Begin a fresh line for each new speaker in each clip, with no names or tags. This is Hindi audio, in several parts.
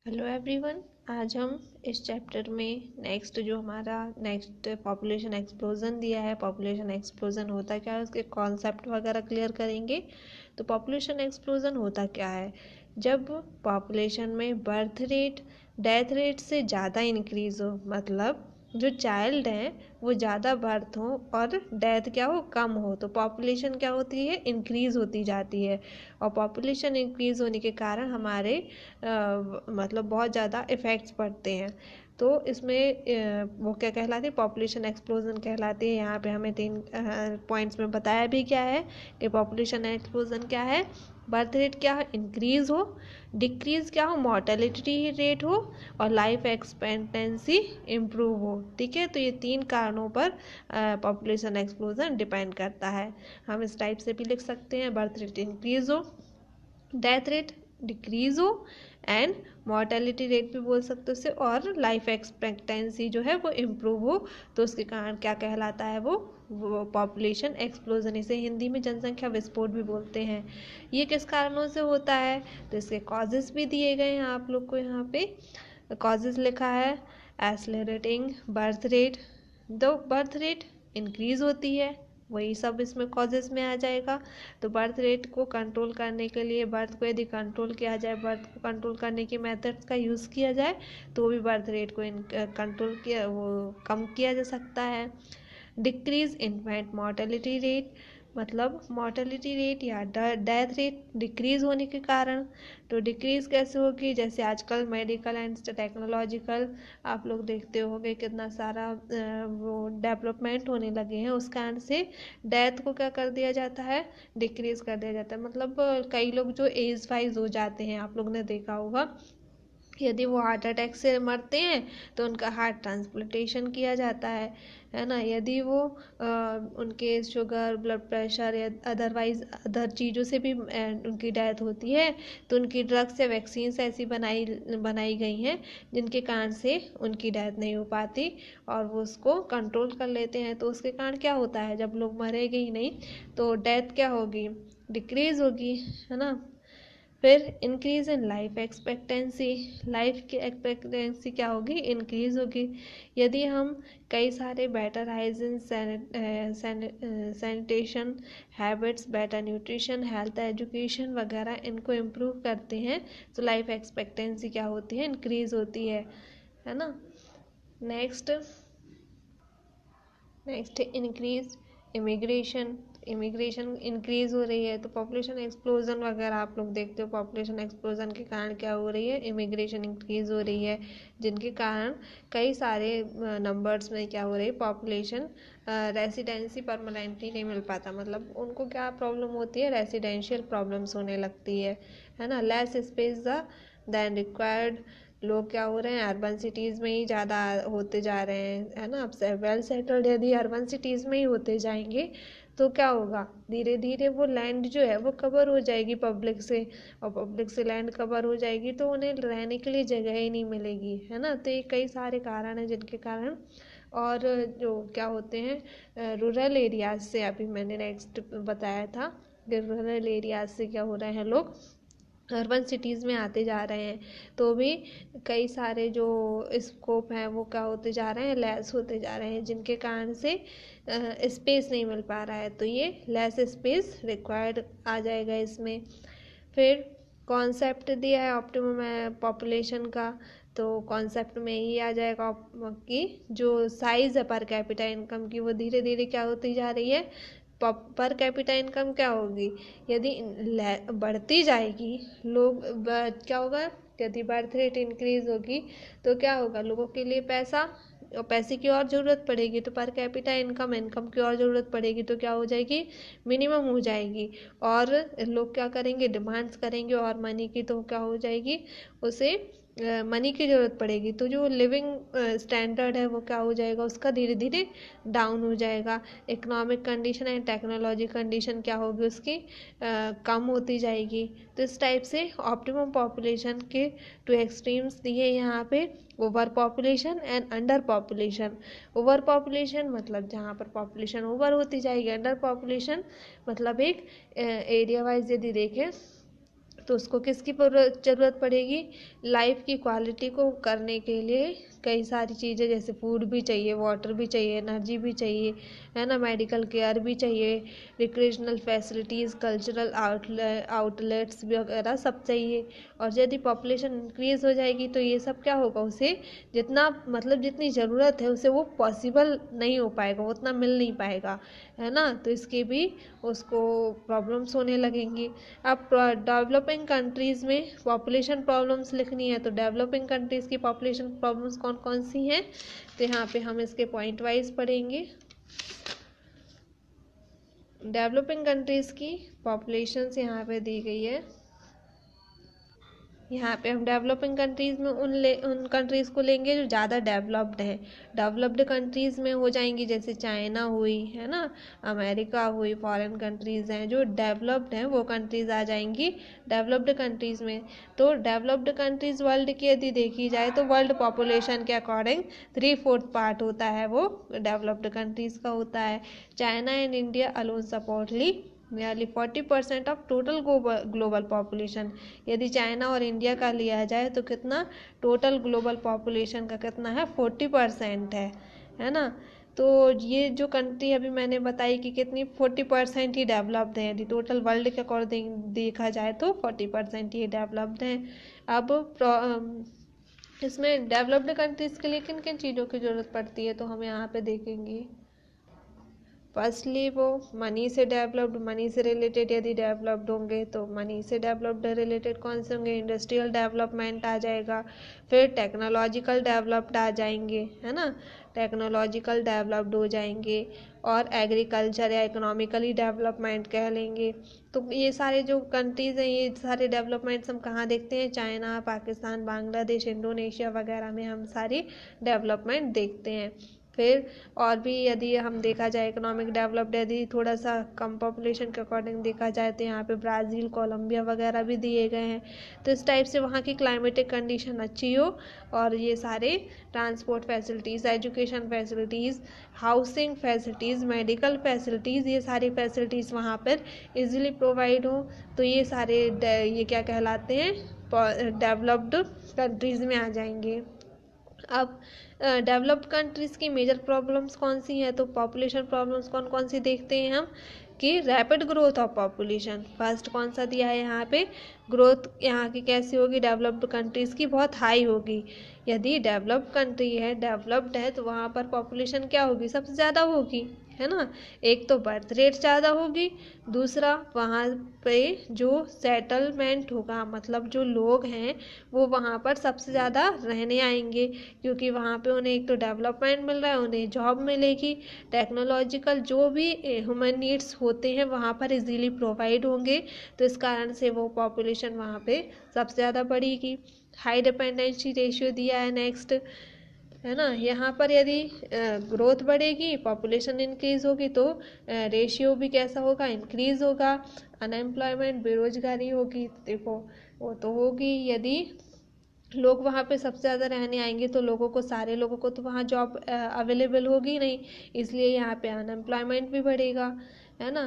Hello everyone. आज हम इस चैप्टर में नेक्स्ट पॉपुलेशन एक्सप्लोजन दिया है। पॉपुलेशन एक्सप्लोजन होता क्या है, उसके कॉन्सेप्ट वगैरह क्लियर करेंगे। तो पॉपुलेशन एक्सप्लोजन होता क्या है, जब पॉपुलेशन में बर्थ रेट डेथ रेट से ज़्यादा इंक्रीज हो, मतलब जो चाइल्ड हैं वो ज़्यादा बर्थ हो और डेथ क्या हो, कम हो, तो पॉपुलेशन क्या होती है, इंक्रीज़ होती जाती है। और पॉपुलेशन इंक्रीज़ होने के कारण हमारे मतलब बहुत ज़्यादा इफ़ेक्ट्स पड़ते हैं। तो इसमें वो क्या कहलाती है, पॉपुलेशन एक्सप्लोजन कहलाती है। यहाँ पे हमें 3 पॉइंट्स में बताया भी क्या है कि पॉपुलेशन एक्सप्लोजन क्या है। बर्थ रेट क्या है, इंक्रीज़ हो, डिक्रीज़ क्या हो, मॉर्टेलिटी रेट हो, और लाइफ एक्सपेक्टेंसी इम्प्रूव हो। ठीक है, तो ये 3 कारणों पर पॉपुलेशन एक्सप्लोजन डिपेंड करता है। हम इस टाइप से भी लिख सकते हैं, बर्थ रेट इंक्रीज़ हो, डेथ रेट डिक्रीज हो, एंड मॉर्टेलिटी रेट भी बोल सकते हो उसे, और लाइफ एक्सपेक्टेंसी जो है वो इम्प्रूव हो। तो उसके कारण क्या कहलाता है, वो पॉपुलेशन एक्सप्लोजन। इसे हिंदी में जनसंख्या विस्फोट भी बोलते हैं। ये किस कारणों से होता है, तो इसके कॉजेस भी दिए गए हैं आप लोग को। यहाँ पे कॉजेस लिखा है, एक्सेलरेटिंग बर्थ रेट, दो बर्थ रेट इंक्रीज होती है, वही सब इसमें कॉजेस में आ जाएगा। तो बर्थ रेट को कंट्रोल करने के लिए, बर्थ को यदि कंट्रोल किया जाए, बर्थ को कंट्रोल करने की मेथड्स का यूज़ किया जाए, तो भी बर्थ रेट को कंट्रोल किया, वो कम किया जा सकता है। डिक्रीज इन्फेंट मॉर्टेलिटी रेट, मतलब मॉर्टेलिटी रेट या डेथ रेट डिक्रीज होने के कारण। तो डिक्रीज कैसे होगी, जैसे आजकल मेडिकल एंड टेक्नोलॉजिकल आप लोग देखते होंगे कितना सारा वो डेवलपमेंट होने लगे हैं, उस कारण से डेथ को क्या कर दिया जाता है, डिक्रीज कर दिया जाता है। मतलब कई लोग जो एज वाइज हो जाते हैं, आप लोग ने देखा होगा, यदि वो हार्ट अटैक से मरते हैं तो उनका हार्ट ट्रांसप्लांटेशन किया जाता है ना। यदि वो उनके शुगर, ब्लड प्रेशर या अदरवाइज अदर चीज़ों से भी उनकी डेथ होती है, तो उनकी ड्रग्स या वैक्सीन्स ऐसी बनाई गई हैं जिनके कारण से उनकी डेथ नहीं हो पाती, और वो उसको कंट्रोल कर लेते हैं। तो उसके कारण क्या होता है, जब लोग मरेंगे ही नहीं तो डेथ क्या होगी, डिक्रीज होगी, है ना। फिर increase in life expectancy, life की एक्सपेक्टेंसी क्या होगी, इंक्रीज होगी। यदि हम कई सारे better hygiene, sanitation habits, better nutrition, health education वगैरह इनको इम्प्रूव करते हैं, तो लाइफ एक्सपेक्टेंसी क्या होती है, इंक्रीज होती है ना। Next next increase immigration, immigration increase हो रही है, तो पॉपुलेशन एक्सप्लोजन वगैरह आप लोग देखते हो, पॉपुलेशन एक्सप्लोजन के कारण क्या हो रही है, इमिग्रेशन इंक्रीज हो रही है, जिनके कारण कई सारे नंबर्स में क्या हो रही है, पॉपुलेशन रेसिडेंसी परमानेंटली नहीं मिल पाता, मतलब उनको क्या प्रॉब्लम होती है, रेसिडेंशियल प्रॉब्लम्स होने लगती है ना। लेस स्पेस देन रिक्वायर्ड, लोग क्या हो रहे हैं, अर्बन सिटीज़ में ही ज़्यादा होते जा रहे हैं, है ना। अब वेल सेटल्ड यदि अर्बन सिटीज़ में ही होते जाएंगे तो क्या होगा, धीरे धीरे वो लैंड जो है वो कवर हो जाएगी पब्लिक से, और पब्लिक से लैंड कवर हो जाएगी तो उन्हें रहने के लिए जगह ही नहीं मिलेगी, है ना। तो ये कई सारे कारण हैं जिनके कारण, और जो क्या होते हैं रूरल एरियाज से, अभी मैंने नेक्स्ट बताया था कि रूरल एरियाज से क्या हो रहे हैं, लोग अर्बन सिटीज़ में आते जा रहे हैं, तो भी कई सारे जो स्कोप हैं वो क्या होते जा रहे हैं, लेस होते जा रहे हैं, जिनके कारण से स्पेस नहीं मिल पा रहा है, तो ये लेस स्पेस रिक्वायर्ड आ जाएगा इसमें। फिर कॉन्सेप्ट दिया है ऑप्टिमम पॉपुलेशन का, तो कॉन्सेप्ट में ये आ जाएगा कि जो साइज़ है पर कैपिटा इनकम की, वो धीरे धीरे क्या होती जा रही है, पर कैपिटा इनकम क्या होगी, यदि बढ़ती जाएगी, क्या होगा, यदि बर्थ रेट इंक्रीज होगी तो क्या होगा, लोगों के लिए पैसा और पैसे की और ज़रूरत पड़ेगी, तो पर कैपिटा इनकम की और ज़रूरत पड़ेगी, तो क्या हो जाएगी, मिनिमम हो जाएगी। और लोग क्या करेंगे, डिमांड्स करेंगे और मनी की, तो क्या हो जाएगी, उसे मनी की ज़रूरत पड़ेगी, तो जो लिविंग स्टैंडर्ड है वो क्या हो जाएगा, उसका धीरे धीरे डाउन हो जाएगा। Economic condition and technology condition क्या होगी उसकी, कम होती जाएगी। तो इस टाइप से ऑप्टिमम पॉपुलेशन के 2 एक्सट्रीम्स दिए यहाँ पे, over population and under population. Over population मतलब जहाँ पर पॉपुलेशन ओवर होती जाएगी, अंडर पॉपुलेशन मतलब एक एरिया वाइज यदि देखें तो उसको किसकी ज़रूरत पड़ेगी? लाइफ की क्वालिटी को करने के लिए कई सारी चीज़ें, जैसे फूड भी चाहिए, वाटर भी चाहिए, एनर्जी भी चाहिए, है ना, मेडिकल केयर भी चाहिए, रिक्रिएशनल फैसिलिटीज़, कल्चरल आउटलेट्स वगैरह सब चाहिए। और यदि पॉपुलेशन इंक्रीज़ हो जाएगी तो ये सब क्या होगा, उसे जितना मतलब जितनी ज़रूरत है उसे वो पॉसिबल नहीं हो पाएगा, उतना मिल नहीं पाएगा, है ना। तो इसके भी उसको प्रॉब्लम्स होने लगेंगी। अब डेवलपिंग कंट्रीज़ में पॉपुलेशन प्रॉब्लम्स लिखनी है तो डेवलपिंग कंट्रीज़ की पॉपुलेशन प्रॉब्लम्स कौन कौन सी हैं, तो यहाँ पे हम इसके पॉइंट वाइज पढ़ेंगे। डेवलपिंग कंट्रीज़ की पॉपुलेशंस यहाँ पे दी गई है। यहाँ पे हम डेवलपिंग कंट्रीज़ में उन कंट्रीज़ को लेंगे जो ज़्यादा डेवलप्ड हैं। डेवलप्ड कंट्रीज़ में हो जाएंगी जैसे चाइना हुई, है ना, अमेरिका हुई, फॉरेन कंट्रीज़ हैं जो डेवलप्ड हैं, वो कंट्रीज़ आ जाएंगी डेवलप्ड कंट्रीज़ में। तो डेवलप्ड कंट्रीज़ वर्ल्ड की यदि देखी जाए तो वर्ल्ड पॉपुलेशन के अकॉर्डिंग 3/4 पार्ट होता है, वो डेवलप्ड कंट्रीज़ का होता है। China and India alone supposedly nearly 40% of total global population. यदि चाइना और इंडिया का लिया जाए तो कितना टोटल ग्लोबल पॉपुलेशन का कितना है, 40% है ना। तो ये जो कंट्री अभी मैंने बताई कि कितनी 40% ही डेवलप्ड है, यदि टोटल वर्ल्ड के अकॉर्डिंग देखा जाए तो 40% ही डेवलप्ड हैं। अब इसमें डेवलप्ड कंट्रीज़ के लिए किन किन चीज़ों की ज़रूरत पड़ती है तो हम यहाँ पे देखेंगे। फर्स्टली वो मनी से डेवलप्ड, मनी से रिलेटेड यदि डेवलप्ड होंगे तो मनी से डेवलप्ड रिलेटेड कौन से होंगे, इंडस्ट्रियल डेवलपमेंट आ जाएगा, फिर टेक्नोलॉजिकल डेवलप्ड आ जाएंगे, है ना, टेक्नोलॉजिकल डेवलप्ड हो जाएंगे, और एग्रीकल्चर या इकोनॉमिकली डेवलपमेंट कह लेंगे। तो ये सारे जो कंट्रीज़ हैं, ये सारे डेवलपमेंट्स हम कहाँ देखते हैं, चाइना, पाकिस्तान, बांग्लादेश, इंडोनेशिया वगैरह में हम सारी डेवलपमेंट देखते हैं। फिर और भी यदि हम देखा जाए इकोनॉमिक डेवलप्ड, यदि थोड़ा सा कम पॉपुलेशन के अकॉर्डिंग देखा जाए तो यहाँ पे ब्राज़ील, कोलंबिया वगैरह भी दिए गए हैं। तो इस टाइप से वहाँ की क्लाइमेटिक कंडीशन अच्छी हो और ये सारे transport facilities, education facilities, housing facilities, medical facilities, ये सारी फैसिलिटीज़ वहाँ पर इजीली प्रोवाइड हो, तो ये सारे ये क्या कहलाते हैं, डेवलप्ड कंट्रीज़ में आ जाएंगे। अब डेवलप्ड कंट्रीज़ की मेजर प्रॉब्लम्स कौन सी हैं, तो पॉपुलेशन प्रॉब्लम्स कौन कौन सी देखते हैं हम कि rapid growth of population. First कौन सा दिया है यहाँ पे, ग्रोथ यहाँ की कैसी होगी, डेवलप्ड कंट्रीज़ की बहुत हाई होगी। यदि डेवलप्ड कंट्री है, डेवलप्ड है, तो वहाँ पर पॉपुलेशन क्या होगी, सबसे ज़्यादा होगी, है ना। एक तो बर्थ रेट ज़्यादा होगी, दूसरा वहाँ पे जो सेटलमेंट होगा, मतलब जो लोग हैं वो वहाँ पर सबसे ज़्यादा रहने आएंगे, क्योंकि वहाँ पे उन्हें एक तो डेवलपमेंट मिल रहा है, उन्हें जॉब मिलेगी, टेक्नोलॉजिकल जो भी ह्यूमन नीड्स होते हैं वहाँ पर इजीली प्रोवाइड होंगे, तो इस कारण से वो पॉपुलेशन वहाँ पे सबसे ज़्यादा बढ़ेगी। हाई डिपेंडेंसी रेशियो दिया है नेक्स्ट, है ना। यहाँ पर यदि ग्रोथ बढ़ेगी, पॉपुलेशन इंक्रीज होगी, तो रेशियो भी कैसा होगा, इंक्रीज होगा। अनएम्प्लॉयमेंट, बेरोजगारी होगी, देखो वो तो होगी। यदि लोग वहाँ पे सबसे ज़्यादा रहने आएंगे तो लोगों को, सारे लोगों को तो वहाँ जॉब अवेलेबल होगी नहीं, इसलिए यहाँ पे अनएम्प्लॉयमेंट भी बढ़ेगा, है ना।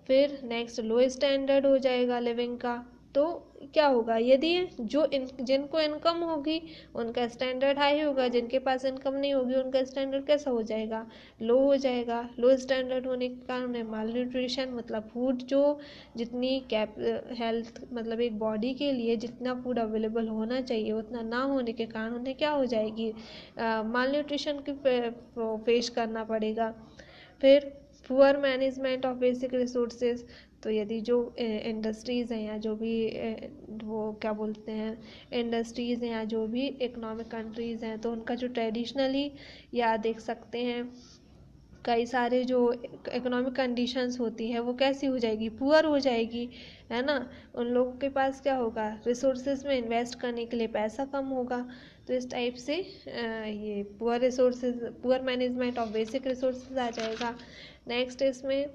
फिर नेक्स्ट लो स्टैंडर्ड हो जाएगा लिविंग का, तो क्या होगा, यदि जिनको इनकम होगी उनका स्टैंडर्ड हाई होगा, जिनके पास इनकम नहीं होगी उनका स्टैंडर्ड कैसा हो जाएगा, लो हो जाएगा। लो स्टैंडर्ड होने के कारण माल न्यूट्रिशन, मतलब फूड जो जितनी हेल्थ, मतलब एक बॉडी के लिए जितना फूड अवेलेबल होना चाहिए उतना ना होने के कारण उन्हें क्या हो जाएगी, माल न्यूट्रिशन की फेस करना पड़ेगा। फिर poor management of basic resources, तो यदि जो इंडस्ट्रीज़ हैं या जो भी वो क्या बोलते हैं, इंडस्ट्रीज़ हैं या जो भी इकोनॉमिक कंट्रीज़ हैं, तो उनका जो ट्रेडिशनली, या देख सकते हैं कई सारे जो इकोनॉमिक कंडीशंस होती है वो कैसी हो जाएगी, पुअर हो जाएगी, है ना। उन लोगों के पास क्या होगा, रिसोर्सेज में इन्वेस्ट करने के लिए पैसा कम होगा, तो इस टाइप से ये poor resources, poor management of basic resources आ जाएगा। नेक्स्ट इसमें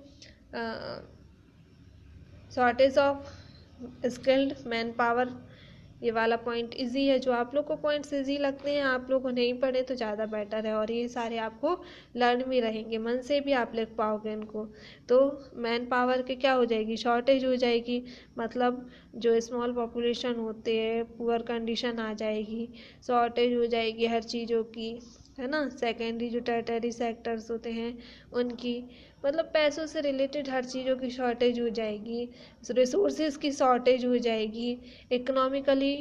shortage of skilled manpower, ये वाला पॉइंट इजी है। जो आप लोग को पॉइंट्स इजी लगते हैं आप लोग को नहीं पढ़े तो ज़्यादा बेटर है, और ये सारे आपको लर्न भी रहेंगे, मन से भी आप लिख पाओगे इनको। तो मैन पावर की क्या हो जाएगी, शॉर्टेज हो जाएगी, मतलब जो स्मॉल पॉपुलेशन होते हैं पुअर कंडीशन आ जाएगी, शॉर्टेज हो जाएगी हर चीज़ों की, है ना। सेकेंडरी जो टर्टरी सेक्टर्स होते हैं उनकी, मतलब पैसों से रिलेटेड हर चीज़ों की शॉर्टेज हो जाएगी, रिसोर्सेज की शॉर्टेज हो जाएगी, इकोनॉमिकली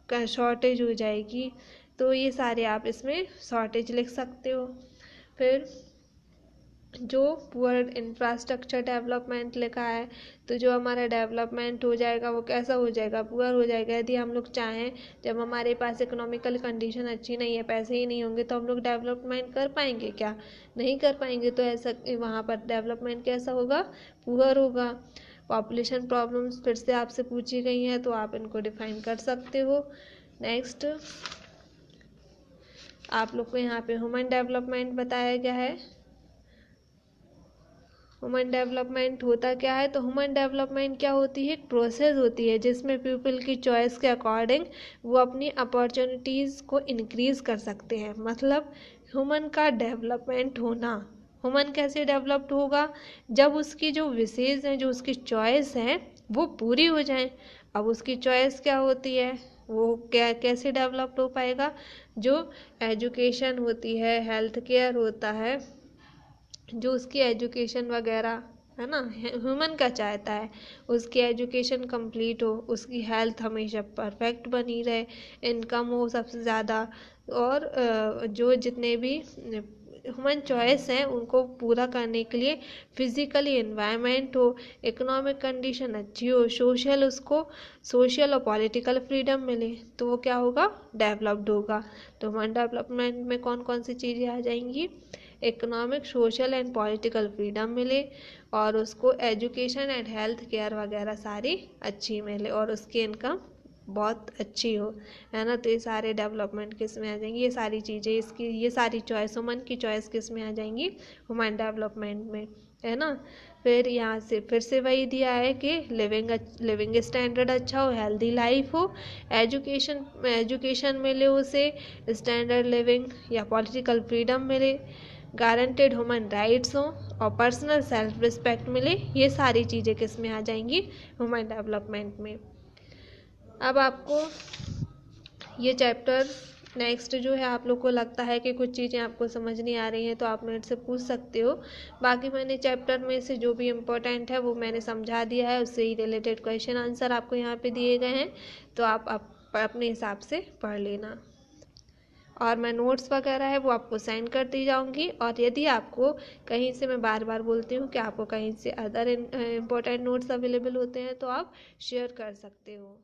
का शॉर्टेज हो जाएगी। तो ये सारे आप इसमें शॉर्टेज लिख सकते हो। फिर जो पुअर इंफ्रास्ट्रक्चर डेवलपमेंट लिखा है, तो जो हमारा डेवलपमेंट हो जाएगा वो कैसा हो जाएगा, पुअर हो जाएगा। यदि हम लोग चाहें, जब हमारे पास इकोनॉमिकल कंडीशन अच्छी नहीं है, पैसे ही नहीं होंगे, तो हम लोग डेवलपमेंट कर पाएंगे क्या, नहीं कर पाएंगे। तो ऐसा वहाँ पर डेवलपमेंट कैसा होगा, पुअर होगा। पॉपुलेशन प्रॉब्लम्स फिर से आपसे पूछी गई हैं, तो आप इनको डिफाइन कर सकते हो। नेक्स्ट आप लोग को यहाँ पे ह्यूमन डेवलपमेंट बताया गया है। ह्यूमन डेवलपमेंट होता क्या है, तो ह्यूमन डेवलपमेंट क्या होती है, एक प्रोसेस होती है जिसमें पीपल की चॉइस के अकॉर्डिंग वो अपनी अपॉर्चुनिटीज़ को इंक्रीज़ कर सकते हैं। मतलब ह्यूमन का डेवलपमेंट होना, ह्यूमन कैसे डेवलप्ड होगा, जब उसकी जो विशेष हैं, जो उसकी चॉइस हैं वो पूरी हो जाए। अब उसकी चॉइस क्या होती है, वो क्या कैसे डेवलप्ड हो पाएगा, जो एजुकेशन होती है, हेल्थ केयर होता है, जो उसकी एजुकेशन वगैरह है ना, ह्यूमन का चाहता है उसकी एजुकेशन कंप्लीट हो, उसकी हेल्थ हमेशा परफेक्ट बनी रहे, इनकम हो सबसे ज़्यादा, और जो जितने भी ह्यूमन चॉइस हैं उनको पूरा करने के लिए फिजिकली एनवायरनमेंट हो, इकोनॉमिक कंडीशन अच्छी हो, सोशल और पॉलिटिकल फ्रीडम मिले, तो वो क्या होगा, डेवलप्ड होगा। तो ह्यूमन डेवलपमेंट में कौन कौन सी चीज़ें आ जाएंगी, economic, social and political freedom मिले, और उसको एजुकेशन एंड हेल्थ केयर वगैरह सारी अच्छी मिले, और उसकी इनकम बहुत अच्छी हो, है ना। तो ये सारे डेवलपमेंट किस में आ जाएंगी, ये सारी चीज़ें, इसकी ये सारी चॉइस, ह्यूमन की चॉइस किस में आ जाएंगी, ह्यूमन डेवलपमेंट में, है ना। फिर यहाँ से फिर से वही दिया है कि लिविंग स्टैंडर्ड अच्छा हो, हेल्दी लाइफ हो, एजुकेशन मिले उसे, स्टैंडर्ड लिविंग या पॉलिटिकल फ्रीडम मिले, गारंटेड ह्यूमन राइट्स हों, और पर्सनल सेल्फ रिस्पेक्ट मिले। ये सारी चीज़ें किस में आ जाएंगी, ह्यूमन डेवलपमेंट में। अब आपको ये चैप्टर नेक्स्ट जो है, आप लोग को लगता है कि कुछ चीज़ें आपको समझ नहीं आ रही हैं, तो आप मेरे से पूछ सकते हो। बाकी मैंने चैप्टर में से जो भी इम्पोर्टेंट है वो मैंने समझा दिया है, उससे ही रिलेटेड क्वेश्चन आंसर आपको यहाँ पे दिए गए हैं, तो आप अपने हिसाब से पढ़ लेना। और मैं नोट्स वगैरह है वो आपको सेंड करती जाऊंगी, और यदि आपको कहीं से, मैं बार बार बोलती हूँ कि आपको कहीं से अदर इम्पोर्टेंट नोट्स अवेलेबल होते हैं तो आप शेयर कर सकते हो।